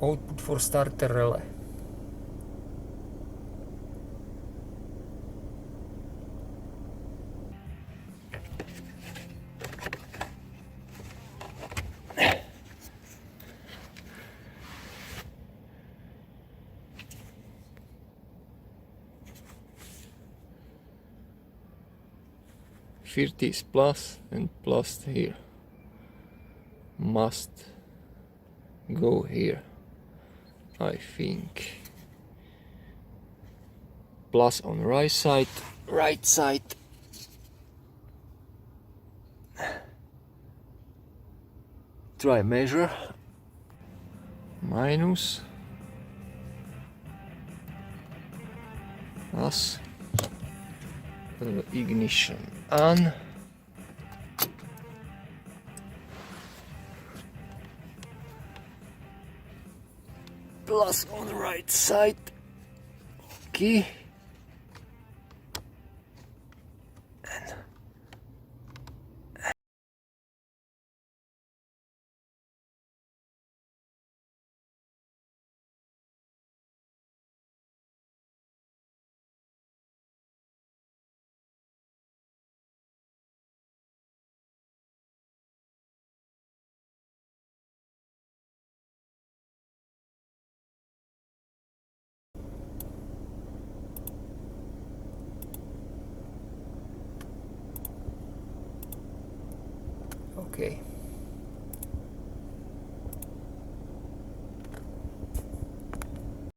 output for starter relay. Is plus and plus here. Must go here, I think. Plus on right side, try measure. Minus, plus, ignition on. Plus on the right side. Okay. Okay.